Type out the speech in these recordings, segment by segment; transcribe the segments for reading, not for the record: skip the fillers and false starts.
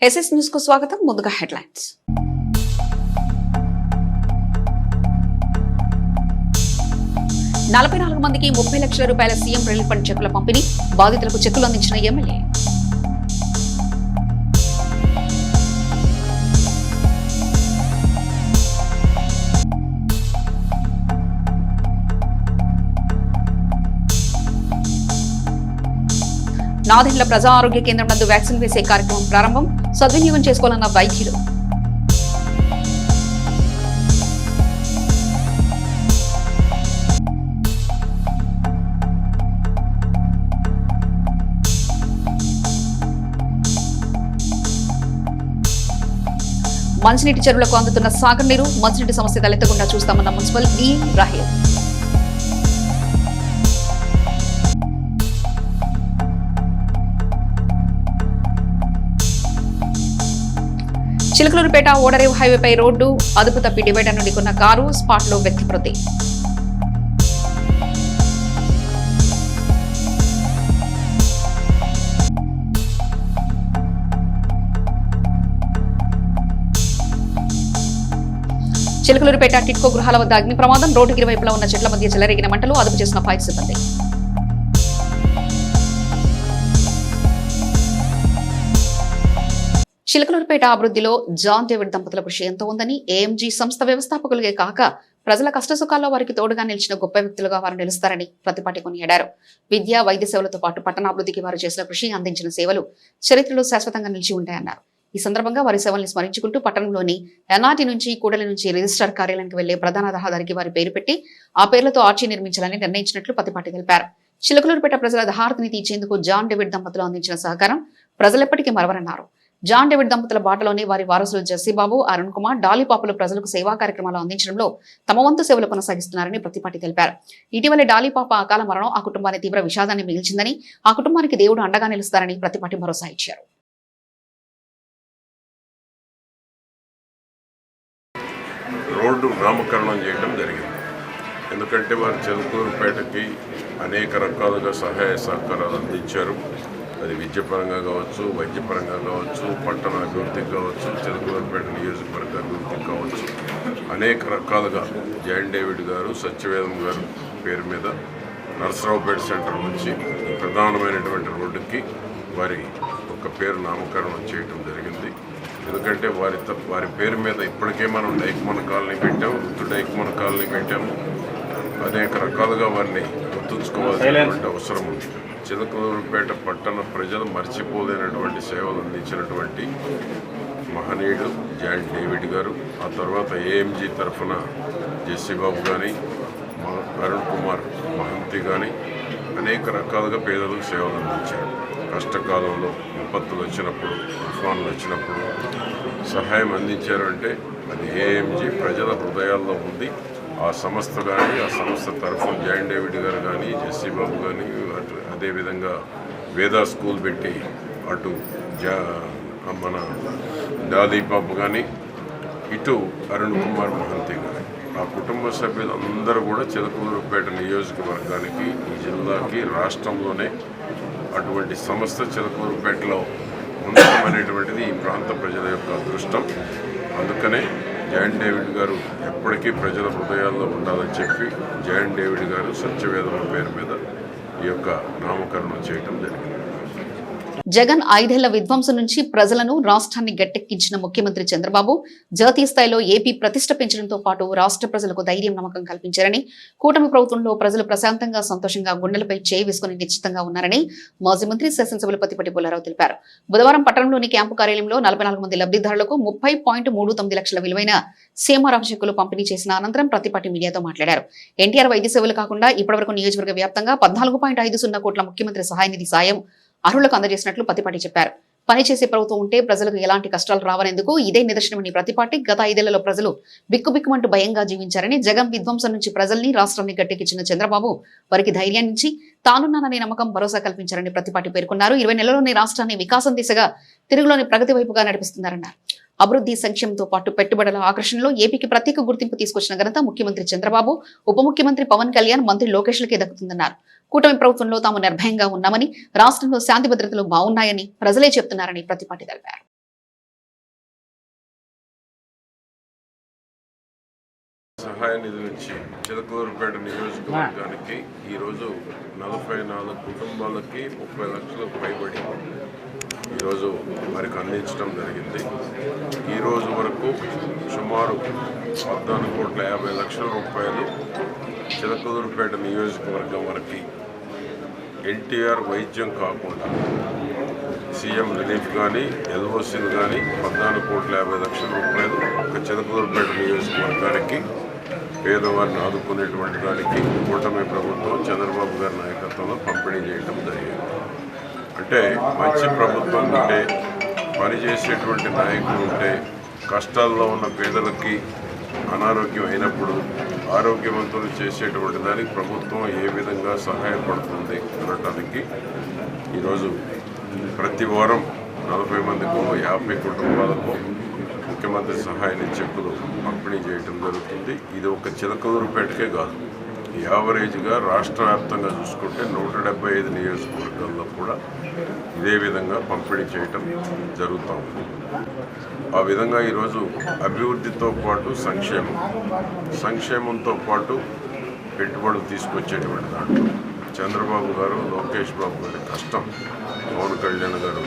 SS news కు స్వాగతం. ముందుగా హెడ్లైన్స్. $44 మందికి 30 లక్షల రూపాయల సీఎం రిలీఫ్ ఫండ్ చెక్కుల పంపిణీ, బాధితులకు చెక్కులు అందించిన ఎమ్మెల్యే. నాదెండ్ల ప్రజా ఆరోగ్య కేంద్రం నందు వ్యాక్సిన్ వేసే కార్యక్రమం ప్రారంభం, సద్వినియోగం చేసుకోవాలన్న వైద్యులు. మంచినీటి చెరువులకు అందుతున్న సాగర్ నీరు, మంచినీటి సమస్య తలెత్తకుండా చూస్తామన్న మున్సిపల్ డి రాహిల్. చిలకలూరుపేట ఓడరేవు హైవేపై రోడ్డు అదుపు తప్పి డివైడర్ నుండి కొన్న కారు, స్పాట్లో వ్యక్తి మృతి. చిలకలూరుపేట టిట్కో గృహాల వద్ద అగ్ని ప్రమాదం, రోడ్డుకి ఇరువైపులా ఉన్న చెట్ల మధ్య చెలరేగిన మంటలు, అదుపు చేసిన ఫైర్ సిబ్బంది. చిలకలూరుపేట అభివృద్ధిలో జాన్ డేవిడ్ దంపతుల కృషి ఎంతో ఉందని, ఏఎంజీ సంస్థ వ్యవస్థాపకులుగే కాక ప్రజల కష్టసుఖాల్లో వారికి తోడుగా నిలిచిన గొప్ప వ్యక్తులుగా వారు నిలుస్తారని ప్రతిపాటి కొనియాడారు. విద్య, వైద్య సేవలతో పాటు పట్టణాభివృద్ధికి వారు చేసిన కృషి, అందించిన సేవలు చరిత్రలో శాశ్వతంగా నిలిచి ఉంటాయన్నారు. ఈ సందర్భంగా వారి సేవల్ని స్మరించుకుంటూ పట్టణంలోని ఎన్ఆర్టీ నుంచి కూడలి నుంచి రిజిస్ట్రార్ కార్యాలయానికి వెళ్లే ప్రధాన రహదారికి వారి పేరు పెట్టి ఆ పేర్లతో ఆర్చీ నిర్మించాలని నిర్ణయించినట్లు ప్రతిపాటి తెలిపారు. చిలకలూరుపేట ప్రజల దహారతిని తీర్చేందుకు జాన్ డేవిడ్ దంపతులు అందించిన సహకారం ప్రజలెప్పటికీ మరవరన్నారు. జాన్ డేవిడ్ దంపతుల బాటలోనే వారి వారసులు జెస్సీబాబు, అరుణ్ కుమార్, డాలీపాపులు ప్రజలకు సేవా కార్యక్రమాలు అందించడంలో తమ వంతు సేవలు కొనసాగిస్తున్నారని ప్రతిపాటి తెలిపారు. ఇటీవలే డాలీపాప అకాల మరణం ఆ కుటుంబాన్ని తీవ్ర విషాదాన్ని మిగిల్చిందని, ఆ కుటుంబానికి దేవుడు అండగా నిలుస్తారని ప్రతిపాటి భరోసా ఇచ్చారు. రోడ్డు నామకరణం చేయడం జరిగింది. ఎందుకంటే వారు చిలకలూరుపేటకి అనేక రకాలుగా సహాయ సహకారాలు అందించారు. అది విద్యపరంగా కావచ్చు, వైద్యపరంగా కావచ్చు, పట్టణ అభివృద్ధికి కావచ్చు, చిలకలూరుపేట నియోజకవర్గ అభివృద్ధికి కావచ్చు, అనేక రకాలుగా జాన్ డేవిడ్ గారు, సత్యవేదం గారు పేరు మీద నరసరావుపేట సెంటర్ నుంచి ప్రధానమైనటువంటి రోడ్డుకి వారి ఒక పేరు నామకరణం చేయడం జరిగింది. ఎందుకంటే వారి పేరు మీద ఇప్పటికే మనం డైక్మన్ కాలనీ పెట్టాము, వృద్ధు డైక్మన్ కాలనీ పెట్టాము. అనేక రకాలుగా వారిని గుర్తుంచుకోవాల్సినటువంటి అవసరం ఉంది. చిలకలూరుపేట పట్టణ ప్రజలు మర్చిపోలేనటువంటి సేవలు అందించినటువంటి మహనీయుడు జాన్ డేవిడ్ గారు. ఆ తర్వాత ఏఎంజీ తరఫున జెస్సీబాబు కానీ, అరుణ్ కుమార్ మహంతి కానీ అనేక రకాలుగా పేదలకు సేవలు అందించారు. కష్టకాలంలో విపత్తులు వచ్చినప్పుడు, తుఫాన్లు వచ్చినప్పుడు సహాయం అందించారు అంటే అది ఏఎంజీ ప్రజల హృదయాల్లో ఉంది. ఆ సంస్థ కానీ, ఆ సంస్థ తరఫున జాన్ డేవిడ్ గారు కానీ, జెస్సీబాబు కానీ, అదేవిధంగా వేదా స్కూల్ పెట్టి అటు మన డాలీపాపు కానీ, ఇటు అరుణ్ కుమార్ మహంతి కానీ, ఆ కుటుంబ సభ్యులందరూ కూడా చిలకలూరుపేట నియోజకవర్గానికి, ఈ జిల్లాకి, రాష్ట్రంలోనే అటువంటి సంస్థ చిలకలూరుపేటలో ఉండడం అనేటువంటిది ఈ ప్రాంత ప్రజల యొక్క అదృష్టం. అందుకనే జాన్ డేవిడ్ గారు ఎప్పటికీ ప్రజల హృదయాల్లో ఉండాలని చెప్పి జాన్ డేవిడ్ గారు సత్యవేదం పేరు మీద ఈ యొక్క నామకరణం చేయడం జరిగింది. జగన్ 5 ఏళ్ల విధ్వంసం నుంచి ప్రజలను, రాష్ట్రాన్ని గట్టెక్కించిన ముఖ్యమంత్రి చంద్రబాబు జాతీయ స్థాయిలో ఏపీ ప్రతిష్ట పెంచడంతో పాటు రాష్ట్ర ప్రజలకు ధైర్యం, నమ్మకం కల్పించారని, కూటమి ప్రభుత్వంలో ప్రజలు ప్రశాంతంగా, సంతోషంగా గుండెలపై చేయి వేసుకుని నిశ్చితంగా ఉన్నారని మాజీ మంత్రి శాసనసభ్యులు పత్తిపాటి పుల్లారావు తెలిపారు. బుధవారం పట్టణంలోని క్యాంపు కార్యాలయంలో 44 మంది లబ్ధిదారులకు 30.39 లక్షల విలువైన సీఎంఆర్ఎఫ్ చెక్కులు పంపిణీ చేసిన అనంతరం ప్రత్తిపాటి మీడియాతో మాట్లాడారు. ఎన్టీఆర్ వైద్య సేవలు కాకుండా ఇప్పటివరకు నియోజకవర్గ వ్యాప్తంగా 14.50 కోట్ల ముఖ్యమంత్రి సహాయ నిధి సాయం అర్హులకు అందజేసినట్లు ప్రతిపాటి చెప్పారు. పనిచేసే ప్రభుత్వం ఉంటే ప్రజలకు ఎలాంటి కష్టాలు రావనేందుకు ఇదే నిదర్శనమని ప్రతిపాటి గత 5 ఏళ్లలో ప్రజలు బిక్కుబిక్కుమంటూ భయంగా జీవించారని, జగన్ విధ్వంసం నుంచి ప్రజల్ని, రాష్ట్రాన్ని గట్టెక్కించిన చంద్రబాబు వారికి ధైర్యాన్నిచ్చి తానున్నాననే నమ్మకం, భరోసా కల్పించారని ప్రతిపాటి పేర్కొన్నారు. 20 నెలల్లోనే రాష్ట్రాన్ని వికాసం దిశగా, తిరుగులోని ప్రగతి వైపుగా నడిపిస్తున్నారన్నారు. అభివృద్ధి, సంక్షేమంతో పాటు పెట్టుబడుల ఆకర్షణలో ఏపీకి ప్రత్యేక గుర్తింపు తీసుకొచ్చిన ఘనత ముఖ్యమంత్రి చంద్రబాబు, ఉప ముఖ్యమంత్రి పవన్ కళ్యాణ్, మంత్రి లోకేష్లకే దక్కుతుందన్నారు. కూటమి ప్రభుత్వంలో తాము నిర్భయంగా ఉన్నామని, రాష్ట్రంలో శాంతి భద్రతలు బాగున్నాయని ప్రజలే చెప్తున్నారని ప్రతిపాటి తెలిపారు. సహాయ నిధి నుంచి చిలకలూరుపేట నియోజకవర్గానికి ఈరోజు 44 కుటుంబాలకి 30 లక్షలకు పైబడి ఈరోజు వారికి అందించడం జరిగింది. ఈరోజు వరకు సుమారు 14,50,00,000 రూపాయలు చిలకలూరుపేట నియోజకవర్గం వరకు ఎన్టీఆర్ వైద్యం కాకుండా సీఎం రిలీఫ్ కానీ ఎల్ఓసీలు కానీ 14,50,00,000 రూపాయలు ఒక చిలకలూరుపేట నియోజకవర్గానికి పేదవారిని ఆదుకునేటువంటి దానికి కూటమి ప్రభుత్వం చంద్రబాబు గారి నాయకత్వంలో పంపిణీ చేయడం జరిగింది. అంటే మంచి ప్రభుత్వం ఉంటే, పనిచేసేటువంటి నాయకులు ఉంటే, కష్టాల్లో ఉన్న పేదలకి అనారోగ్యం అయినప్పుడు ఆరోగ్యవంతులు చేసేటువంటి దానికి ప్రభుత్వం ఏ విధంగా సహాయపడుతుంది అనడానికి ఈరోజు ప్రతి వారం 40 మందికో 50 కుటుంబాలకు ముఖ్యమంత్రి సహాయ నిధి చెక్కులు పంపిణీ చేయడం జరుగుతుంది. ఇది ఒక చిలకలూరుపేటకే కాదు, యావరేజ్గా రాష్ట్ర వ్యాప్తంగా చూసుకుంటే 175 నియోజకవర్గాల్లో కూడా ఇదే విధంగా పంపిణీ చేయటం జరుగుతూ ఉంది. ఆ విధంగా ఈరోజు అభివృద్ధితో పాటు సంక్షేమంతో పాటు పెట్టుబడులు తీసుకొచ్చేటువంటి దాంట్లో చంద్రబాబు గారు, లోకేష్ బాబు గారి కష్టం, పవన్ కళ్యాణ్ గారు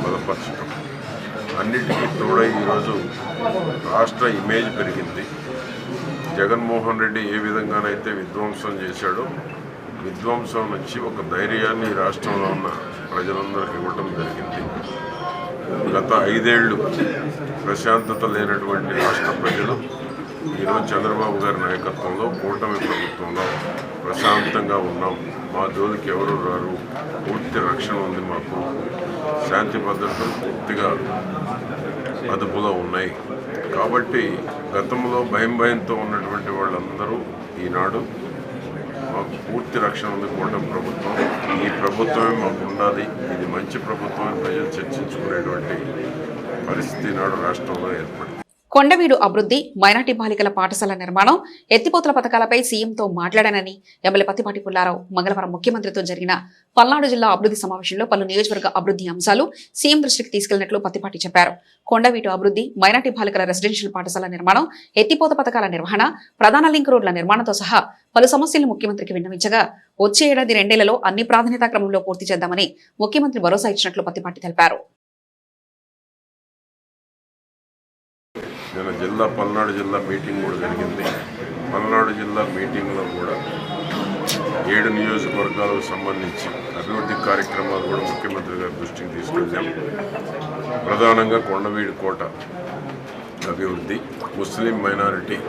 బలపరచడం, అన్నిటికీ తోడై ఈరోజు రాష్ట్ర ఇమేజ్ పెరిగింది. జగన్మోహన్ రెడ్డి ఏ విధంగానైతే విధ్వంసం చేశాడో, విధ్వంసం నుంచి ఒక ధైర్యాన్ని రాష్ట్రంలో ఉన్న ప్రజలందరికీ ఇవ్వటం జరిగింది. గత 5 ఏళ్ళు ప్రశాంతత లేనటువంటి రాష్ట్ర ప్రజలు ఈరోజు చంద్రబాబు గారి నాయకత్వంలో కూటమి ప్రభుత్వంలో ప్రశాంతంగా ఉన్నాం, మా జోలికి ఎవరు రారు, పూర్తి రక్షణ ఉంది, మాకు శాంతి భద్రతలు పూర్తిగా అదుపులో ఉన్నాయి. కాబట్టి గతంలో భయంతో ఉన్నటువంటి వాళ్ళందరూ ఈనాడు మాకు పూర్తి రక్షణ ఉంది కూటమి ప్రభుత్వం, ఈ ప్రభుత్వమే మాకు ఉండాలి, ఇది మంచి ప్రభుత్వం అని ప్రజలు చర్చించుకునేటువంటి పరిస్థితి నాడు రాష్ట్రంలో ఏర్పడింది. కొండవీడు అభివృద్ధి, మైనార్టీ బాలికల పాఠశాల నిర్మాణం, ఎత్తిపోతల పథకాలపై సీఎంతో మాట్లాడానని ఎమ్మెల్యే పత్తిపాటి పుల్లారావు మంగళవారం ముఖ్యమంత్రితో జరిగిన పల్నాడు జిల్లా అభివృద్ధి సమావేశంలో పలు నియోజకవర్గ అభివృద్ధి అంశాలు సీఎం దృష్టికి తీసుకెళ్లినట్లు పత్తిపాటి చెప్పారు. కొండవీడు అభివృద్ధి, మైనార్టీ బాలికల రెసిడెన్షియల్ పాఠశాల నిర్మాణం, ఎత్తిపోత పథకాల నిర్వహణ, ప్రధాన లింక్ రోడ్ల నిర్మాణంతో సహా పలు సమస్యలు ముఖ్యమంత్రికి విన్నవించగా వచ్చే ఏడాది 2 ఏళ్లలో అన్ని ప్రాధాన్యతా క్రమంలో పూర్తి చేద్దామని ముఖ్యమంత్రి భరోసా ఇచ్చినట్లు పత్తిపాటి తెలిపారు. నిన్న పల్నాడు జిల్లా మీటింగ్ కూడా జరిగింది. పల్నాడు జిల్లా మీటింగ్లో కూడా 7 నియోజకవర్గాలకు సంబంధించి అభివృద్ధి కార్యక్రమాలు కూడా ముఖ్యమంత్రి గారి దృష్టికి తీసుకెళ్ళాం. ప్రధానంగా కొండవీడు కోట అభివృద్ధి, Muslim minority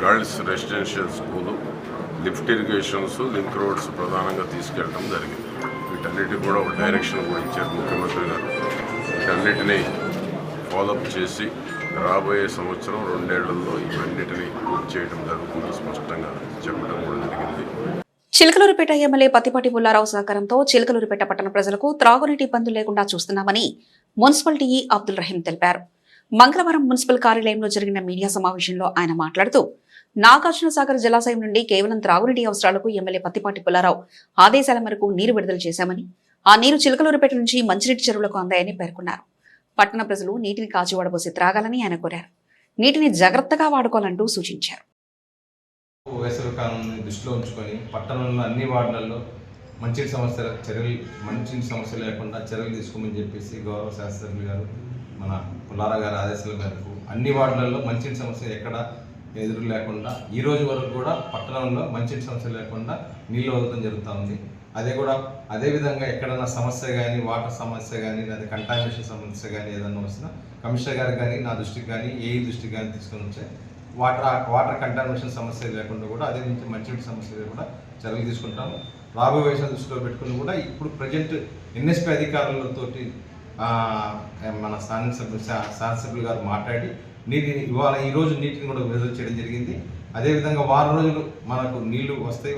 girls residential school, lift irrigations, link roads ప్రధానంగా తీసుకెళ్ళడం జరిగింది. వీటన్నిటికీ కూడా ఒక డైరెక్షన్ కూడా ఇచ్చారు ముఖ్యమంత్రి గారు. వీటన్నిటినీ ఫాలోఅప్ చేసి రాబోయే సంవత్సరం 2 ఏళ్లలో ఇవన్నిటినీ పూర్తి చేయడం జరుగుతుంది స్పష్టంగా చెప్పడం కూడా జరిగింది. చిలకలూరుపేట ఎమ్మెల్యే పత్తిపాటి పుల్లారావు సహకారంతో చిలకలూరుపేట పట్టణ ప్రజలకు త్రాగునీటి ఇబ్బందులు లేకుండా చూస్తున్నామని మున్సిపల్ టీఈ అబ్దుల్ రహీం తెలిపారు. మంగళవారం మున్సిపల్ కార్యాలయంలో జరిగిన మీడియా సమావేశంలో ఆయన మాట్లాడుతూ నాగార్జున సాగర్ జలాశయం నుండి కేవలం త్రాగునీటి అవసరాలకు ఎమ్మెల్యే పత్తిపాటి పుల్లారావు ఆదేశాల మేరకు నీరు విడుదల చేశామని, ఆ నీరు చిలకలూరుపేట నుంచి మంచినీటి చెరువులకు అందాయని పేర్కొన్నారు. పట్టణ ప్రజలు నీటిని కాచి వడబోసి త్రాగాలని ఆయన కోరారు. నీటిని జాగ్రత్తగా వాడుకోవాలంటూ సూచించారు. వేసవి కాలం దృష్టిలో ఉంచుకొని పట్టణంలో అన్ని వార్డులలో మంచినీటి సమస్య లేకుండా చర్యలు తీసుకోమని చెప్పేసి గౌరవ శాస్త్రజ్ఞులు గారు మన పుల్లారా గారి ఆదేశాల మేరకు అన్ని వార్డులలో మంచినీటి సమస్య ఎక్కడ ఎదురు లేకుండా ఈ రోజు వరకు కూడా పట్టణంలో మంచినీటి సమస్య లేకుండా నీళ్ళు వదలడం జరుగుతూ ఉంది. అదేవిధంగా ఎక్కడన్నా సమస్య కానీ, వాటర్ సమస్య కానీ, లేదా కంటామినేషన్ సమస్య కానీ ఏదన్నా వస్తున్నా కమిషనర్ గారికి కానీ, నా దృష్టికి కానీ, ఏఈ దృష్టికి కానీ తీసుకొని వచ్చే వాటర్ కంటామినేషన్ సమస్య లేకుండా కూడా అదే నుంచి మంచినీటి సమస్య కూడా చర్యలు తీసుకుంటాము. రాబోయే వయసును దృష్టిలో పెట్టుకుని కూడా ఇప్పుడు ప్రజెంట్ ఎన్ఎస్పీ అధికారులతోటి మన శాసనసభ్యులు గారు మాట్లాడి నీటిని ఈరోజు నీటిని కూడా విడుదల చేయడం జరిగింది. అదేవిధంగా వారం రోజులు మనకు నీళ్లు వస్తాయి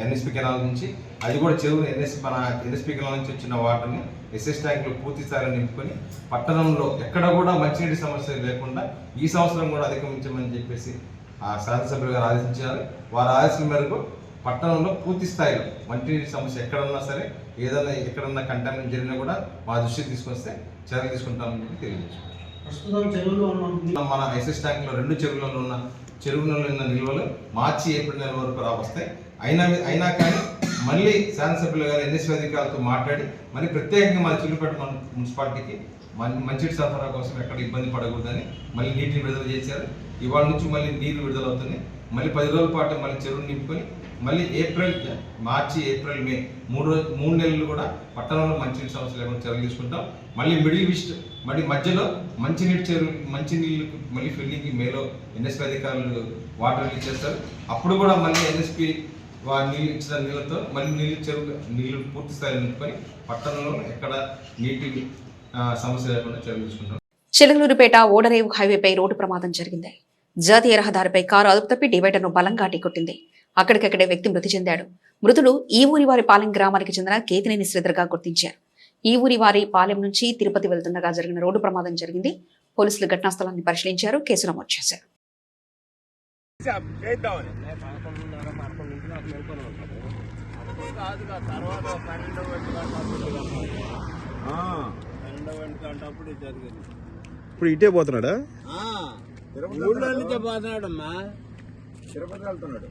ఎన్ఎస్పీ కెనాల్ నుంచి, అది కూడా చెరువుని ఎన్ఎస్పీ కెనాల్ నుంచి వచ్చిన వాటర్ని ఎస్ఎస్ ట్యాంకులు పూర్తి స్థాయిలో నింపుకొని పట్టణంలో ఎక్కడ కూడా మంచినీటి సమస్య లేకుండా ఈ సంవత్సరం కూడా అధిగమించమని చెప్పేసి ఆ శాసనసభ్యులు గారు ఆదేశించారు. వారి ఆదేశాల మేరకు పట్టణంలో పూర్తి స్థాయిలో మంచినీటి సమస్య ఎక్కడన్నా సరే, ఎక్కడన్నా కంటామినేషన్ జరిగినా కూడా మా దృష్టికి తీసుకొస్తే చర్యలు తీసుకుంటామని చెప్పి తెలియజేస్తాం. మన ఎస్ఎస్ ట్యాంక్లో 2 చెరువులలో ఉన్న చెరువులో ఉన్న నిల్వలు మార్చి ఏప్రిల్ నెల వరకు వస్తాయి. అయినా కానీ మళ్ళీ శాసనసభ్యులు గారు ఎన్ఎస్పీ అధికారులతో మాట్లాడి మళ్ళీ ప్రత్యేకంగా మన చిల్లుపేట మున్సిపాలిటీకి మంచినీటి సరఫరా కోసం ఎక్కడ ఇబ్బంది పడకూడదని మళ్ళీ నీటిని విడుదల చేశారు. ఇవాళ నుంచి మళ్ళీ నీరు విడుదలవుతుంది. మళ్ళీ 10 రోజుల పాటు మళ్ళీ చెరువును నింపుకొని మళ్ళీ మార్చి ఏప్రిల్ మే 3 నెలలు కూడా పట్టణంలో మంచినీటి సమస్య లేకుండా చర్యలు తీసుకుంటాం. మళ్ళీ మిడిల్ ఈస్ట్ మధ్యలో మంచినీళ్ళు మళ్ళీ ఫిల్లింగ్కి మేలో ఎన్ఎస్పీ అధికారులు వాటర్ రిలీజ్ చేస్తారు. అప్పుడు కూడా మళ్ళీ ఎన్ఎస్పీ నీళ్ళు ఇచ్చిన నీళ్ళతో మళ్ళీ నీళ్ళు పూర్తి స్థాయిలో నింపుకొని పట్టణంలో ఎక్కడ నీటి సమస్య లేకుండా చర్యలు తీసుకుంటాం. చిలకలూరుపేట ఓడరేవు హైవేపై రోడ్డు ప్రమాదం జరిగింది. జాతీయ రహదారిపై కారు అదుపు తప్పి డివైడర్ను బలంగా ఢీకొట్టింది. అక్కడికక్కడే వ్యక్తి మృతి చెందాడు. మృతుడు ఈ ఊరి వారి పాలెం గ్రామానికి చెందిన కేతినేని శ్రీధర్గా గుర్తించారు. ఈ ఊరి వారి పాలెం నుంచి తిరుపతి వెళ్తుండగా జరిగిన రోడ్డు ప్రమాదం జరిగింది. పోలీసులు ఘటనా స్థలాన్ని పరిశీలించారు, కేసు నమోదు చేశారు. ఇప్పుడు ఇటే పోతున్నాడా? ఊళ్ళో నుంచే పోతున్నాడమ్మా, తిరుపతి వెళ్తున్నాడు.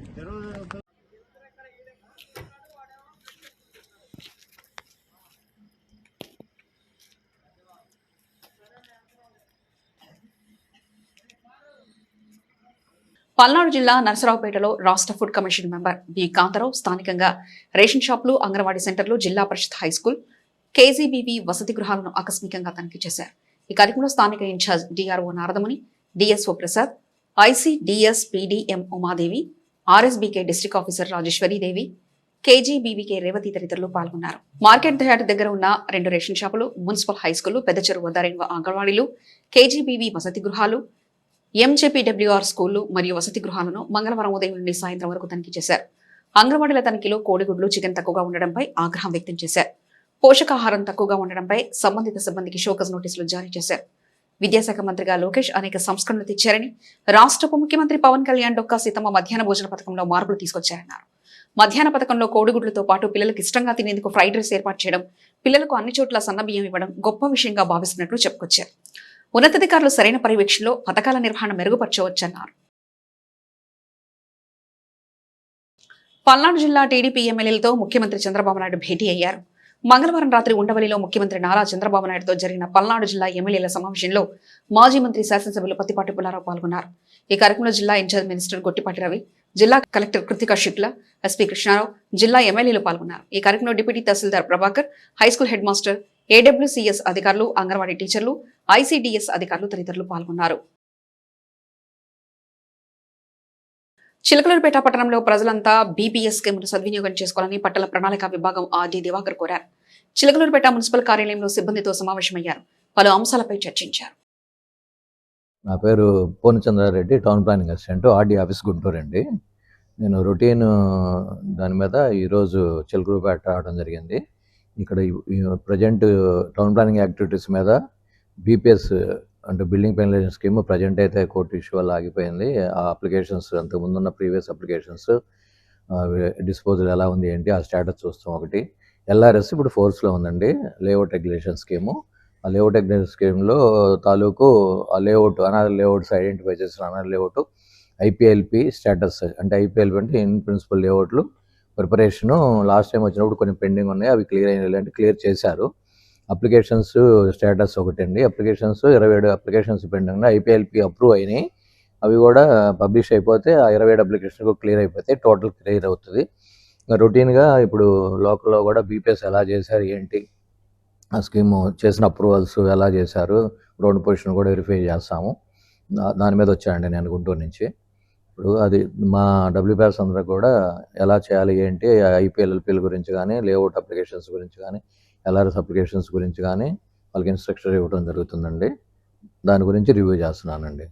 పల్నాడు జిల్లా నరసరావుపేటలో రాష్ట్ర food commission member B Kantha Rao స్థానికంగా రేషన్ షాపులు, అంగన్వాడీ సెంటర్లు, జిల్లా పరిషత్ హైస్కూల్, కేజీబీవీ వసతి గృహాలను ఆకస్మికంగా తనిఖీ చేశారు. ఈ కార్యక్రమంలో స్థానిక in-charge DRO Naradamuni, DSO Prasad, ICDS PDM Umadevi, RSBK district officer Rajeswaridevi, కేజీబీవీకే రేవతి తదితరులు పాల్గొన్నారు. మార్కెట్ యార్డ్ దగ్గర ఉన్న 2 రేషన్ షాపులు, మున్సిపల్ హైస్కూల్, పెద్ద చెరువు వద్ద 2 అంగన్వాడీలు, కేజీబీవీ వసతి గృహాలు, ఎంజేపీడబ్ల్యూఆర్ స్కూళ్లు మరియు వసతి గృహాలను మంగళవారం ఉదయం నుండి సాయంత్రం వరకు తనిఖీ చేశారు. అంగన్వాడీల తనిఖీలో కోడిగుడ్లు, చికెన్ తక్కువగా ఉండడంపై ఆగ్రహం వ్యక్తం చేశారు. పోషకాహారం తక్కువగా ఉండడంపై సంబంధిత సిబ్బందికి షోకాజ్ నోటీసులు జారీ చేశారు. విద్యాశాఖ మంత్రిగా లోకేష్ అనేక సంస్కరణలు తెచ్చారని, రాష్ట్ర ఉప ముఖ్యమంత్రి పవన్ కళ్యాణ్ డొక్కా సీతమ్మ మధ్యాహ్న భోజన పథకంలో మార్పులు తీసుకొచ్చారన్నారు. మధ్యాహ్న పథకంలో కోడిగుడ్లతో పాటు పిల్లలకు ఇష్టంగా తినేందుకు ఫ్రైడ్ రైస్ ఏర్పాటు చేయడం, పిల్లలకు అన్ని చోట్ల సన్నబియ్యం ఇవ్వడం గొప్ప విషయంగా భావిస్తున్నట్లు చెప్పుకొచ్చారు. ఉన్నతాధికారులు సరైన పర్యవేక్షణలో పథకాల నిర్వహణ మెరుగుపరచవచ్చన్నారు. పల్నాడు జిల్లా టీడీపీ ఎమ్మెల్యేలతో ముఖ్యమంత్రి చంద్రబాబు నాయుడు భేటీ అయ్యారు. మంగళవారం రాత్రి ఉండవల్లిలో ముఖ్యమంత్రి నారా చంద్రబాబు నాయుడుతో జరిగిన పల్నాడు జిల్లా ఎమ్మెల్యేల సమావేశంలో మాజీ మంత్రి శాసనసభ్యులు పత్తిపాటి పుల్లారావు పాల్గొన్నారు. ఈ కార్యక్రమంలో జిల్లా ఇన్ఛార్జ్ మినిస్టర్ గొట్టిపాటి రవి, జిల్లా కలెక్టర్ కృతికా శుక్లా, ఎస్పీ కృష్ణారావు, జిల్లా ఎమ్మెల్యేలు పాల్గొన్నారు. ఈ కార్యక్రమంలో డిప్యూటీ తహసీల్దార్ ప్రభాకర్, హైస్కూల్ హెడ్ మాస్టర్, ఏడబ్ల్యూసీఎస్ అధికారులు, అంగన్వాడీ టీచర్లు, ఐసీడీఎస్ అధికారులు తదితరులు పాల్గొన్నారు. చిలకలూరుపేట పట్టణంలో ప్రజలంతా బీపీఎస్ స్కీమ్ను సద్వినియోగం చేసుకోవాలని పట్టణ ప్రణాళిక విభాగం ఆర్డీ దివాకర్ కోరారు. చిలకలూరుపేట మున్సిపల్ కార్యాలయంలో సిబ్బందితో సమావేశమయ్యారు. పలు అంశాలపై చర్చించారు. నా పేరు Purnachandrareddy, town planning assistant, RD office Guntur అండి. నేను రొటీన్ దాని మీద ఈరోజు చిలకలూరుపేట రావడం జరిగింది. ఇక్కడ ప్రజెంట్ టౌన్ ప్లానింగ్ యాక్టివిటీస్ మీద బీపీఎస్ అంటే బిల్డింగ్ పెనలైజేషన్ స్కీమ్ ప్రజెంట్ అయితే కోర్టు ఇష్యూ వల్ల ఆగిపోయింది. ఆ అప్లికేషన్స్ అంతకుముందున్న ప్రీవియస్ అప్లికేషన్స్ డిస్పోజల్ ఎలా ఉంది ఏంటి ఆ స్టేటస్ చూస్తాం. ఒకటి ఎల్ఆర్ఎస్ ఇప్పుడు ఫోర్స్లో ఉందండి, లేఅవుట్ రెగ్యులేషన్ స్కీము. ఆ లేఅవుట్ రెగ్యులేషన్ స్కీమ్లో తాలూకు ఆ లేఅవుట్ అనాథర్ లేఅవుట్స్ ఐడెంటిఫై చేసిన అనాథర్ లేఅవుట్ ఐపీఎల్పి స్టేటస్ అంటే ఐపీఎల్పి అంటే ఇన్ ప్రిన్సిపల్ లేఅవుట్లు ప్రిపరేషను లాస్ట్ టైం వచ్చినప్పుడు కొన్ని పెండింగ్ ఉన్నాయి, అవి క్లియర్ అయినాయి అంటే క్లియర్ చేశారు. అప్లికేషన్స్ స్టేటస్ ఒకటండి, అప్లికేషన్స్ 27 అప్లికేషన్స్ పెండింగ్ ఉన్నాయి, ఐపీఎల్పి అప్రూవ్ అయినాయి. అవి కూడా పబ్లిష్ అయిపోతే ఆ 27 అప్లికేషన్ క్లియర్ అయిపోతే టోటల్ క్లియర్ అవుతుంది. రొటీన్గా ఇప్పుడు లోకల్లో కూడా బీపీఎస్ ఎలా చేశారు ఏంటి, ఆ స్కీము చేసిన అప్రూవల్స్ ఎలా చేశారు, గ్రౌండ్ పొజిషన్ కూడా వెరిఫై చేస్తాము. దాని మీద వచ్చానండి నేను గుంటూరు నుంచి. ఇప్పుడు అది మా డబ్ల్యూపీఆర్స్ అందరూ కూడా ఎలా చేయాలి ఏంటి, ఐపీఎల్ఎల్పీల గురించి కానీ, లేఅవుట్ అప్లికేషన్స్ గురించి కానీ, ఎల్ఆర్ఎస్ అప్లికేషన్స్ గురించి కానీ వాళ్ళకి ఇన్స్ట్రక్షన్ ఇవ్వడం జరుగుతుందండి. దాని గురించి రివ్యూ చేస్తున్నానండి.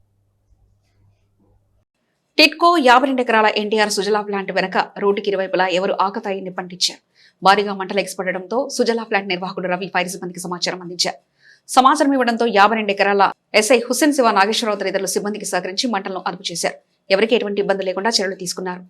టిట్కో 52 ఎకరాల ఎన్టీఆర్ సుజలా ప్లాంట్ వెనక రోడ్డుకి ఇరువైపులా ఎవరు ఆకతాయిని పండించారు. భారీగా మంటలు ఎగసిపడడంతో సుజలా ప్లాంట్ నిర్వాహకుడు రవి ఫైర్ సిబ్బందికి సమాచారం అందించారు. సమాచారం ఇవ్వడంతో 52 ఎకరాల ఎస్ఐ హుస్సేన్ శివ నాగేశ్వరరావు తదితరులు సిబ్బందికి సహకరించి మంటలను అదుపు చేశారు. ఎవరికి ఎటువంటి ఇబ్బంది లేకుండా చర్యలు తీసుకున్నారు.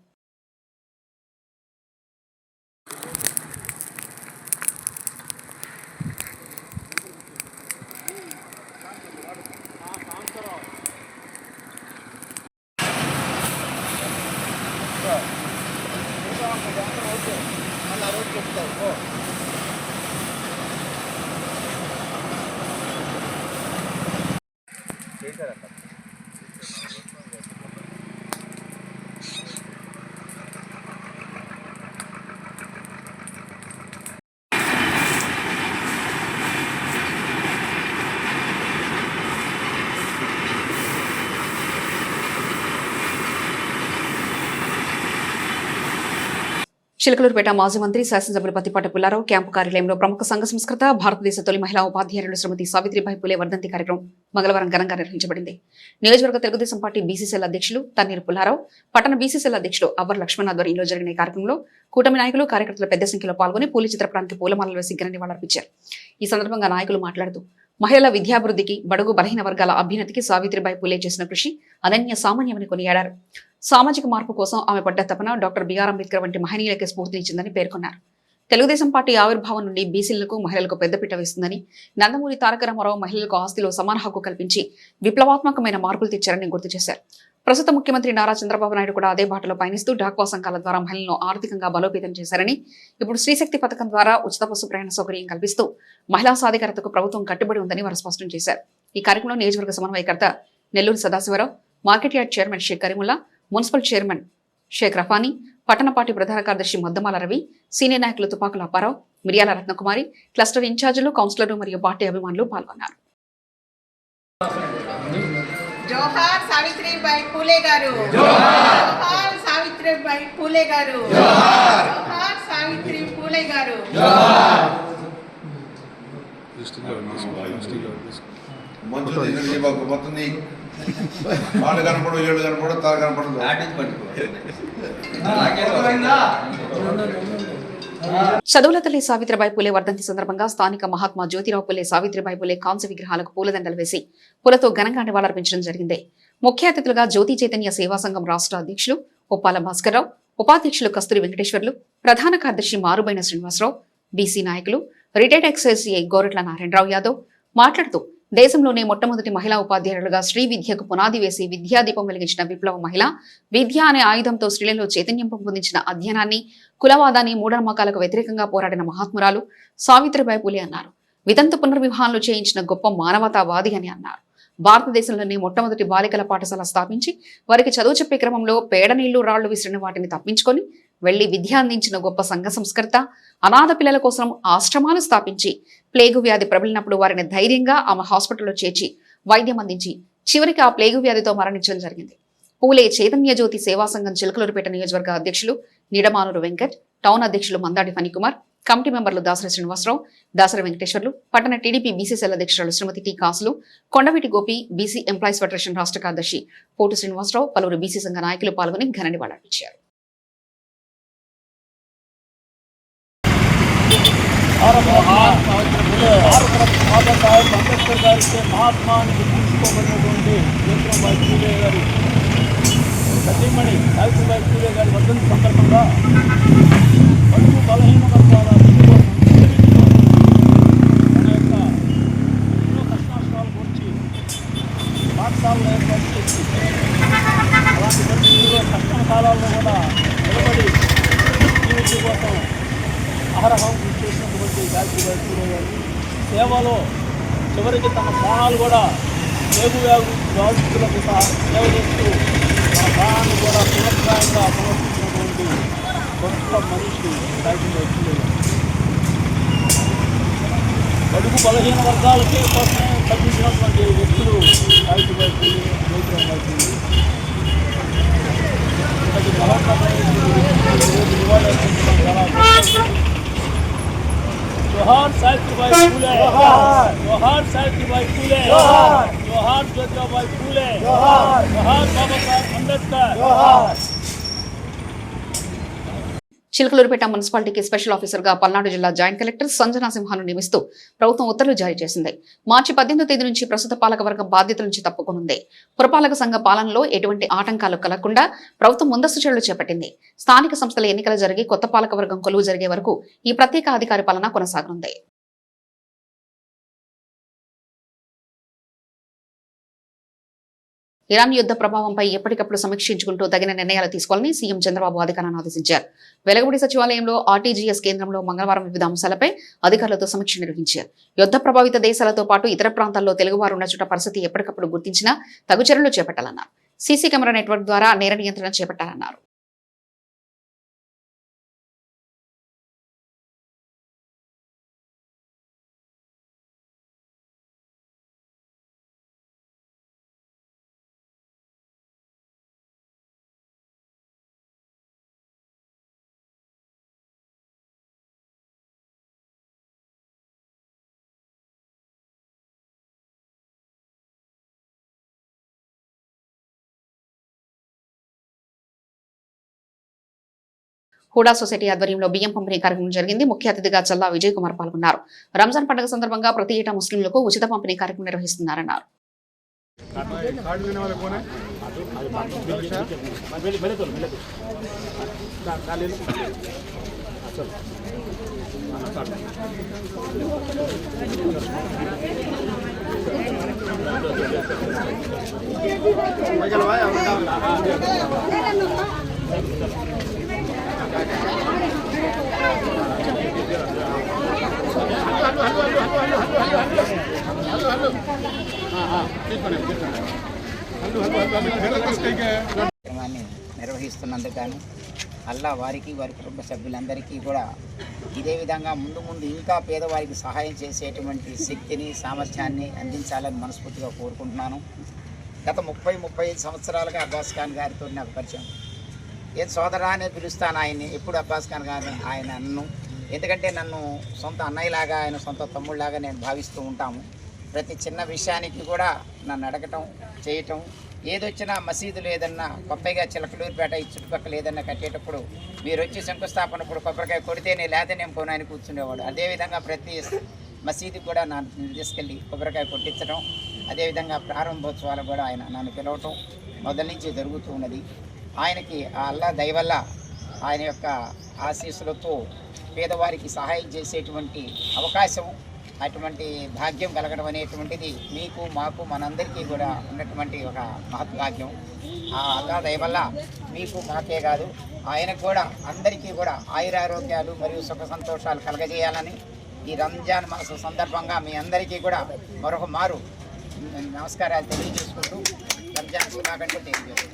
చిలకలూరుపేట మాజీ మంత్రి శాసనసభ్యులు పత్తిపాటి పుల్లారావు క్యాంపు కార్యాలయంలో ప్రముఖ సంఘ సంస్కృత భారతదేశ తొలి మహిళా ఉపాధ్యాయులు శ్రీమతి సావిత్రిబాయి పూలే వర్ధంతి కార్యక్రమం మంగళవారం ఘనంగా నిర్వహించబడింది. నియోజకవర్గ తెలుగుదేశం పార్టీ బీసీసీఎల్ అధ్యక్షులు తన్నీరు పుల్లారావు, పట్టణ బీసీసీఎల్ అధ్యక్షులు అవ్వర్ లక్ష్మణ్ ఆధ్వర్యంలో జరిగిన ఈ కార్యక్రమంలో కూటమి నాయకులు కార్యకర్తలు పెద్ద సంఖ్యలో పాల్గొని పూల చిత్రపటానికి పూలమాలలు వేసి ఘన నివాళులర్పించారు. ఈ సందర్భంగా నాయకులు మాట్లాడుతూ మహిళల విద్యాభివృద్ధికి, బడుగు బలహీన వర్గాల అభ్యున్నతికి సావిత్రిబాయి పూలే చేసిన కృషి అనన్య సామాన్యమని కొనియాడారు. సామాజిక మార్పు కోసం ఆమె పడ్డ తపన డాక్టర్ బిఆర్ అంబేద్కర్ వంటి మహనీయులకే స్ఫూర్తినిచ్చిందని పేర్కొన్నారు. తెలుగుదేశం పార్టీ ఆవిర్భావం నుండి బీసీలకు, మహిళలకు పెద్దపీట వేస్తుందని, నందమూరి తారక రామారావు మహిళలకు ఆస్తిలో సమాన హక్కు కల్పించి విప్లవాత్మకమైన మార్పులు తెచ్చారని గుర్తు చేశారు. ప్రస్తుత ముఖ్యమంత్రి నారా చంద్రబాబు నాయుడు కూడా అదే బాటలో పయనిస్తూ డాక్వా సంఘాల ద్వారా మహిళలను ఆర్థికంగా బలోపేతం చేశారని, ఇప్పుడు స్త్రీశక్తి పథకం ద్వారా ఉచిత బస్సు ప్రయాణ సౌకర్యం కల్పిస్తూ మహిళా సాధికారతకు ప్రభుత్వం కట్టుబడి ఉందని వారు స్పష్టం చేశారు. ఈ కార్యక్రమంలో నియోజకవర్గ సమన్వయకర్త Nellore Sadasiva Rao, market yard chairman Shaik Karimulla, municipal chairman Shaik Rafani, పట్టణ పార్టీ ప్రధాన కార్యదర్శి మద్దమాల రవి, సీనియర్ నాయకులు తుపాకుల అప్పారావు, మిర్యాల రత్నకుమారి, క్లస్టర్ ఇన్ఛార్జీలు, కౌన్సిలర్లు మరియు పార్టీ అభిమానులు పాల్గొన్నారు. జోహార్ సావిత్రిబాయి పూలే గారు, జోహార్ సావిత్రిబాయి పూలే గారు, జోహార్ సావిత్రి పూలే గారు. వాళ్ళు కనపడు, ఏళ్ళు కనపడు, తాను కనపడదు. చదువుల తల్లి సావిత్రిబాయి పూలే వర్ధంతి సందర్భంగా స్థానిక మహాత్మా జ్యోతిరావు పూలే, సావిత్రిబాయి పూలే కాంస్య విగ్రహాలకు పూలదండలు వేసి పూలతో ఘనంగా నివాళులర్పించడం జరిగింది. ముఖ్య అతిథులుగా జ్యోతి చైతన్య సేవా సంఘం రాష్ట్ర అధ్యక్షులు ఉప్పాల భాస్కర్రావు, ఉపాధ్యక్షులు కస్తూరి వెంకటేశ్వర్లు, ప్రధాన కార్యదర్శి మారుబైన శ్రీనివాసరావు, బీసీ నాయకులు, రిటైర్డ్ ఎక్సైజ్ గోరట్ల నారాయణరావు యాదవ్ మాట్లాడుతూ దేశంలోనే మొట్టమొదటి మహిళా ఉపాధ్యాయులుగా శ్రీ విద్యకు పునాది వేసి విద్యాదీపం వెలిగించిన విప్లవ మహిళ, విద్య అనే ఆయుధంతో స్త్రీలలో చైతన్యం పెంపొందించిన అధ్యయనాన్ని, కులవాదాన్ని, మూఢనమ్మకాలకు వ్యతిరేకంగా పోరాడిన మహాత్మురాలు సావిత్రిబాయి పూలే అన్నారు. వితంతు పునర్వివాహాలు చేయించిన గొప్ప మానవతావాది అని అన్నారు. భారతదేశంలోని మొట్టమొదటి బాలికల పాఠశాల స్థాపించి వారికి చదువు చెప్పే క్రమంలో పేడ నీళ్లు, రాళ్లు విసిరిన వాటిని తప్పించుకొని వెళ్లి విద్య అందించిన గొప్ప సంఘ సంస్కర్త, అనాథ పిల్లల కోసం ఆశ్రమాలు స్థాపించి ప్లేగు వ్యాధి ప్రబలినప్పుడు వారిని ధైర్యంగా ఆమె హాస్పిటల్లో చేర్చి వైద్యం అందించి చివరికి ఆ ప్లేగు వ్యాధితో మరణించడం జరిగింది. పూలే చైతన్య జ్యోతి సేవా సంఘం చిలకలూరుపేట నియోజకవర్గ అధ్యక్షులు నిడమానూరు వెంకట్, టౌన్ అధ్యక్షులు మందాడి ఫణికుమార్, కమిటీ మెంబర్లు దాసరి శ్రీనివాసరావు, దాసరి వెంకటేశ్వర్లు, పట్టణ టీడీపీ బీసీసీఎల్ అధ్యక్షురాలు శ్రీమతి టి కాసులు, కొండవీటి గోపి, బీసీ ఎంప్లాయీస్ ఫెడరేషన్ రాష్ట్ర కార్యదర్శి పోటు శ్రీనివాసరావు, పలువురు బీసీ సంఘ నాయకులు పాల్గొని ఘన నివాళులర్పించారు. అంబేద్కర్ గారికి మహాత్మాన్ని గుర్తించుకోబడినటువంటి జ్యోతిరావు పూలే గారి సతీమణి సావిత్రిబాయి పూలే గారి వర్ధంతి సందర్భంగా బడుగు బలహీన వర్గాల మన యొక్క ఎన్నో కష్టాలు గురించి పాఠశాలను ఏర్పాటు చేసి అలాంటి పరిస్థితుల్లో కష్టం కాలాల్లో కూడా నిలబడి జీవితం కోసం అహరహం చేసినటువంటి సావిత్రిబాయి పూలే గారు సేవలో చివరికి తన ప్రాణాలు కూడా పేగు వ్యాధులకు సేవ చేస్తూ తన ప్రాణాన్ని కూడా పునఃప్రాయంగా సమర్పించినటువంటి గొప్ప మనిషి సావిత్రిబాయి పూలే గారు. బడుగు బలహీన వర్గాలకే కోసమే తగ్గించినటువంటి వ్యక్తులు సావిత్రిబాయి పూలే, జ్యోతిరావు పూలే. ఇంతటి మహోన్నతమైన నివాళులు అర్పించడం చాలా जोहार सावित्रीबाई फूले, जोहार सावित्रीबाई फूले, जोहार ज्योतिराव फूले, जोहार बाबा साहेब अंबेडकर. చిలకలూరుపేట మున్సిపాలిటీకి స్పెషల్ ఆఫీసర్ గా పల్నాడు జిల్లా జాయింట్ కలెక్టర్ సంజనా సింహాను నియమిస్తూ ప్రభుత్వం ఉత్తర్వులు జారీ చేసింది. మార్చి 18వ తేదీ నుంచి ప్రస్తుత పాలకవర్గం బాధ్యతల నుంచి తప్పుకోనుంది. పురపాలక సంఘ పాలనలో ఎటువంటి ఆటంకాలు కలగకుండా ప్రభుత్వం ముందస్తు చర్యలు చేపట్టింది. స్థానిక సంస్థల ఎన్నికలు జరిగి కొత్త పాలకవర్గం కొలువు జరిగే వరకు ఈ ప్రత్యేక అధికారి పాలన కొనసాగనుంది. ఇరాన్ యుద్ధ ప్రభావంపై ఎప్పటికప్పుడు సమీక్షించుకుంటూ తగిన నిర్ణయాలు తీసుకోవాలని సీఎం చంద్రబాబు అధికారులను ఆదేశించారు. వెలగపూడి సచివాలయంలో ఆర్టీజీఎస్ కేంద్రంలో మంగళవారం వివిధ అంశాలపై అధికారులతో సమీక్ష నిర్వహించారు. యుద్ధ ప్రభావిత దేశాలతో పాటు ఇతర ప్రాంతాల్లో తెలుగువారు ఉన్న చోట పరిస్థితి ఎప్పటికప్పుడు గుర్తించినా తగు చర్యలు చేపట్టాలన్నారు. సీసీ కెమెరా నెట్వర్క్ ద్వారా నేర నియంత్రణ చేపట్టాలన్నారు. హుడా సొసైటీ ఆధ్వర్యంలో బియ్యం పంపిణీ కార్యక్రమం జరిగింది. ముఖ్య అతిథిగా చల్లా విజయ్ కుమార్ పాల్గొన్నారు. రంజాన్ పండుగ సందర్భంగా ప్రతి ఏటా ముస్లింలకు ఉచిత పంపిణీ కార్యక్రమం నిర్వహిస్తున్నారన్నారు. కార్యక్రమాన్ని నిర్వహిస్తున్నందుకు గాను అల్లా వారికి వారి కుటుంబ సభ్యులందరికీ కూడా ఇదే విధంగా ముందు ముందు ఇంకా పేదవారికి సహాయం చేసేటువంటి శక్తిని సామర్థ్యాన్ని అందించాలని మనస్ఫూర్తిగా కోరుకుంటున్నాను. గత 35 సంవత్సరాలుగా అబ్బాస్ ఖాన్ గారితో నాకు పరిచయం. ఏ సోదరా అనే పిలుస్తాను ఆయన్ని, ఎప్పుడు అబ్బాస్ ఖాన్ గారు ఆయన నన్ను, ఎందుకంటే నన్ను సొంత అన్నయ్యలాగా ఆయన సొంత తమ్ముళ్ళలాగా నేను భావిస్తూ ఉంటాము. ప్రతి చిన్న విషయానికి కూడా నన్ను అడగటం చేయటం, ఏదొచ్చినా మసీదులు ఏదన్నా కొత్తగా చిలకలూరుపేట ఈ చుట్టుపక్కల ఏదన్నా కట్టేటప్పుడు మీరు వచ్చి శంకుస్థాపనప్పుడు కొబ్బరికాయ కొడితేనే లేదనే పోనాయని కూర్చునేవాడు. అదేవిధంగా ప్రతి మసీదుకి కూడా నన్ను తీసుకెళ్ళి కొబ్బరికాయ కొట్టించడం, అదేవిధంగా ప్రారంభోత్సవాలు కూడా ఆయన నన్ను పిలవటం మొదటి నుంచి జరుగుతూ ఉన్నది. ఆయనకి ఆ అల్లా దయవల్ల ఆయన యొక్క ఆశీస్సులతో పేదవారికి సహాయం చేసేటువంటి అవకాశం, అటువంటి భాగ్యం కలగడం అనేటువంటిది మీకు మాకు మనందరికీ కూడా ఉన్నటువంటి ఒక మహద్భాగ్యం. ఆ అల్లా దయవల్ల మీకు మాకే కాదు ఆయనకు కూడా అందరికీ కూడా ఆయురారోగ్యాలు మరియు సుఖ సంతోషాలు కలగజేయాలని ఈ రంజాన్ మాస సందర్భంగా మీ అందరికీ కూడా మరొక మారు నమస్కారాలు తెలియజేసుకుంటూ రంజాన్ శుభాకాంక్షలు తెలియజేస్తున్నాను.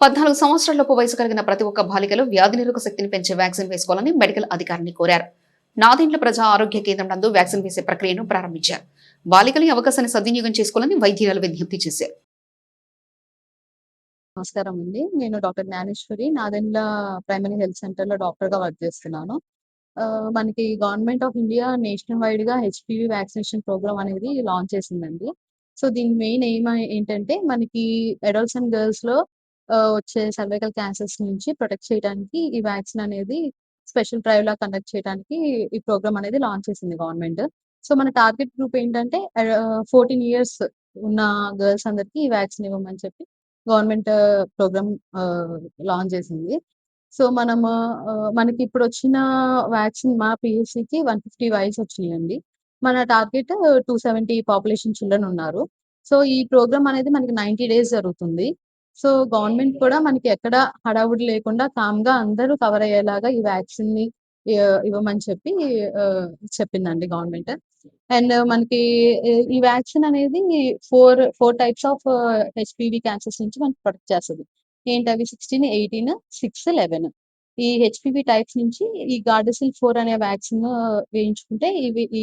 14 సంవత్సరాలలోపు వయసు కలిగిన ప్రతి ఒక్క బాలికలు వ్యాధి నిరోధక శక్తిని పెంచే వ్యాక్సిన్ వేసుకోవాలని మెడికల్ అధికారిని కోరారు. నాదెండ్ల ప్రజా ఆరోగ్య కేంద్రం నందు వ్యాక్సిన్ వేసే ప్రక్రియను ప్రారంభించారు. బాలికలు ఈ అవకాశాన్ని సద్వినియోగం చేసుకోవాలని వైద్యురాలు విజ్ఞప్తి చేశారు. నమస్కారం అండి. నేను doctor Gnaneshwari, Nadendla primary health సెంటర్‌లో డాక్టర్‌గా వర్క్ చేస్తున్నాను. మనకి గవర్నమెంట్ ఆఫ్ ఇండియా నేషనల్ వైడ్‌గా హెచ్‌పివి వ్యాక్సినేషన్ ప్రోగ్రామ్ అనేది లాంచ్ చేసిందండి. సో, దీని మెయిన్ ఎయిమ్ ఏంటంటే మనకి అడల్ట్స్ అండ్ గర్ల్స్‌లో వచ్చే సర్వైకల్ క్యాన్సర్స్ నుంచి ప్రొటెక్ట్ చేయడానికి ఈ వ్యాక్సిన్ అనేది స్పెషల్ డ్రైవ్‌లా కండక్ట్ చేయడానికి ఈ ప్రోగ్రామ్ అనేది లాంచ్ చేసింది గవర్నమెంట్. సో, మన టార్గెట్ గ్రూప్ ఏంటంటే 14 ఇయర్స్ ఉన్న గర్ల్స్ అందరికీ ఈ వ్యాక్సిన్ ఇవ్వమని చెప్పి గవర్నమెంట్ ప్రోగ్రామ్ లాంచ్ చేసింది. సో, మనము మనకి ఇప్పుడు వచ్చిన వ్యాక్సిన్ మా పిఎస్సికి 150 వైస్ వచ్చినాయండి. మన టార్గెట్ 270 పాపులేషన్ చిల్డ్రన్ ఉన్నారు. సో, ఈ ప్రోగ్రామ్ అనేది మనకి 90 డేస్ జరుగుతుంది. సో, గవర్నమెంట్ కూడా మనకి ఎక్కడ హడావుడి లేకుండా కామ్‌గా అందరూ కవర్ అయ్యేలాగా ఈ వ్యాక్సిన్‌ని ఇవ్వమని చెప్పి చెప్పిందండి గవర్నమెంట్. అండ్ మనకి ఈ వ్యాక్సిన్ అనేది 4 టైప్స్ ఆఫ్ హెచ్‌పివి క్యాన్సర్స్ నుంచి మనకి ప్రొటెక్ట్ చేస్తది. ఏంటవి 16, 18, 6, 11. ఈ హెచ్‌పివి టైప్స్ నుంచి ఈ గార్డాసిల్ 4 అనే వ్యాక్సిన్ వేయించుకుంటే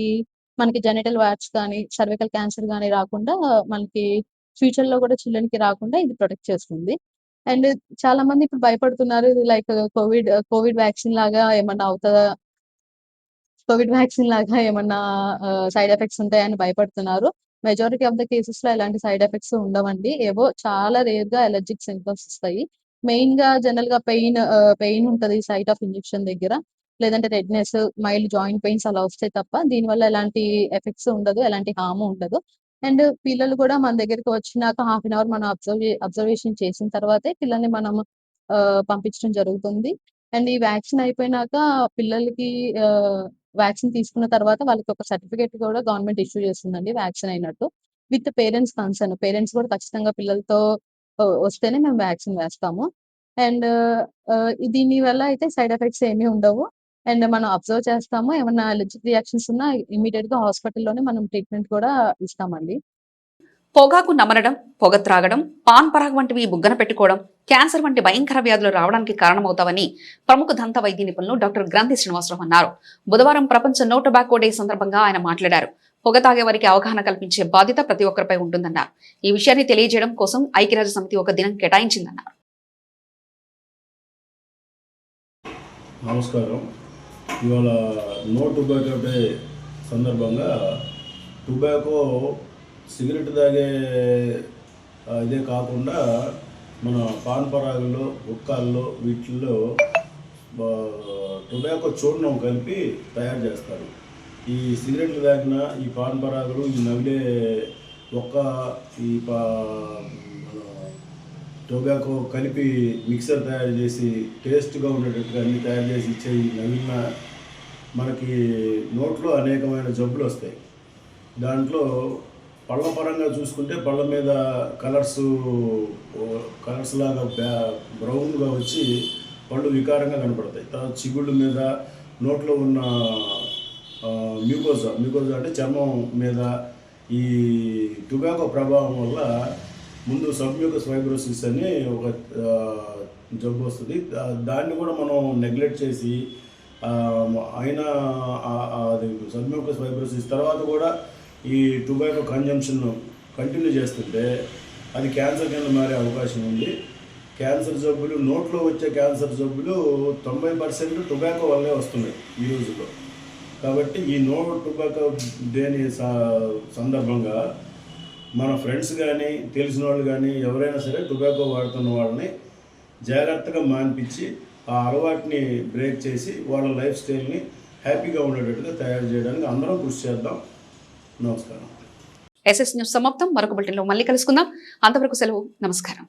ఈ మనకి జెనిటల్ వార్డ్స్ కానీ, సర్వికల్ క్యాన్సర్ గానీ రాకుండా మనకి ఫ్యూచర్‌లో కూడా చిల్డ్రన్‌కి రాకుండా ఇది ప్రొటెక్ట్ చేస్తుంది. అండ్ చాలా మంది ఇప్పుడు భయపడుతున్నారు. లైక్ కోవిడ్ వ్యాక్సిన్ లాగా ఏమన్నా అవుతదా? కోవిడ్ వ్యాక్సిన్ లాగా ఏమన్నా సైడ్ ఎఫెక్ట్స్ ఉంటాయని భయపడుతున్నారు. మెజారిటీ ఆఫ్ ద కేసెస్‌లో ఎలాంటి సైడ్ ఎఫెక్ట్స్ ఉండవండి. ఏవో చాలా రేర్‌గా అలర్జిక్ సింప్టమ్స్ వస్తాయి. మెయిన్‌గా జనరల్‌గా పెయిన్ ఉంటది సైట్ ఆఫ్ ఇంజెక్షన్ దగ్గర. లేదంటే రెడ్‌నెస్, మైల్డ్ జాయింట్ పెయిన్స్ అలా వస్తాయి తప్ప దీనివల్ల ఎలాంటి ఎఫెక్ట్స్ ఉండదు. ఎలాంటి హార్మ్ ఉండదు. అండ్ పిల్లలు కూడా మన దగ్గరికి వచ్చినాక హాఫ్ అన్ అవర్ మనం అబ్జర్వేషన్ చేసిన తర్వాతే పిల్లల్ని మనం పంపించడం జరుగుతుంది. అండ్ ఈ వ్యాక్సిన్ అయిపోయినాక పిల్లలకి వ్యాక్సిన్ తీసుకున్న తర్వాత వాళ్ళకి ఒక సర్టిఫికేట్ కూడా గవర్నమెంట్ ఇష్యూ చేస్తుందండి వ్యాక్సిన్ అయినట్టు. With parents concern. పేరెంట్స్ కూడా ఖచ్చితంగా పిల్లలతో వస్తేనే మేము వ్యాక్సిన్ వేస్తాము. అండ్ దీని వల్ల అయితే సైడ్ ఎఫెక్ట్స్ ఏమీ ఉండవు. అండ్ మనం అబ్జర్వ్ చేస్తాము. ఏమన్నా అలర్జిక్ రియాక్షన్స్ ఉన్నా ఇమ్మీడియట్‌గా హాస్పిటల్‌లోనే మనం ట్రీట్మెంట్ కూడా ఇస్తామండి. పొగాకు నమలడం, పొగ త్రాగడం, పాన్ పరాగ్ వంటివి బుగ్గన పెట్టుకోవడం క్యాన్సర్ వంటి భయంకర వ్యాధులు రావడానికి కారణమవుతావని ప్రముఖ దంత వైద్య నిపుణులు డాక్టర్ గ్రంథి శ్రీనివాసరావు అన్నారు. బుధవారం ప్రపంచ నో టొబాకో డే సందర్భంగా ఆయన మాట్లాడారు. పొగ తాగే వారికి అవగాహన కల్పించే బాధ్యత ప్రతి ఒక్కరిపై ఉంటుందన్నారు. ఈ విషయాన్ని తెలియజేయడం కోసం ఐక్యరాజ్య సమితి ఒక దినం కేటాయించిందన్నారు. నమస్కారం. ఇవాళ నో టొబాకో డే సందర్భంగా టొబాకో సిగరెట్ తాగే ఇదే కాకుండా మన పాన్ పరాగుల్లో, గుట్కాల్లో వీటిల్లో టొబాకో చూర్ణం కలిపి తయారు చేస్తారు. ఈ సిగరెట్లు తాగిన ఈ పాన్ పరాగులు, ఈ నవిలే ఒక్క ఈ టొబాకో కలిపి మిక్సర్ తయారు చేసి టేస్ట్గా ఉండేటట్టుగా అన్నీ తయారు చేసి ఇచ్చే ఈ నవిలిన మనకి నోట్లో అనేకమైన జబ్బులు వస్తాయి. దాంట్లో పళ్ళ పరంగా చూసుకుంటే పళ్ళ మీద కలర్స్ లాగా బ్రౌన్గా వచ్చి పళ్ళు వికారంగా కనపడతాయి. తర్వాత చిగుళ్ళ మీద, నోట్లో ఉన్న మ్యూకోజా అంటే చర్మం మీద ఈ టొబాకో ప్రభావం వల్ల ముందు సబ్మ్యూకస్ ఫైబ్రోసిస్ అని ఒక జబ్బు వస్తుంది. దాన్ని కూడా మనం నెగ్లెక్ట్ చేసి అయినా అది సబ్మ్యూకస్ ఫైబ్రోసిస్ తర్వాత కూడా ఈ టొబాకో కన్జంప్షన్ కంటిన్యూ చేస్తుంటే అది క్యాన్సర్ కింద మారే అవకాశం ఉంది. క్యాన్సర్ జబ్బులు, నోట్లో వచ్చే క్యాన్సర్ జబ్బులు 90% టొబాకో వల్లే వస్తున్నాయి ఈ రోజుల్లో. కాబట్టి ఈ నో టొబాకో డేని సందర్భంగా మన ఫ్రెండ్స్ కానీ తెలిసిన వాళ్ళు కానీ ఎవరైనా సరే టొబాకో వాడుతున్న వాళ్ళని జాగ్రత్తగా మాన్పించి ఆ అలవాటుని బ్రేక్ చేసి వాళ్ళ లైఫ్ స్టైల్ని హ్యాపీగా ఉండేటట్టుగా తయారు చేయడానికి అందరం కృషి చేద్దాం. నమస్కారం. ఎస్ఎస్ న్యూస్ సమాప్తం. మరొక బులెటిన్లో మళ్ళీ కలుసుకుందాం. అంతవరకు సెలవు. నమస్కారం.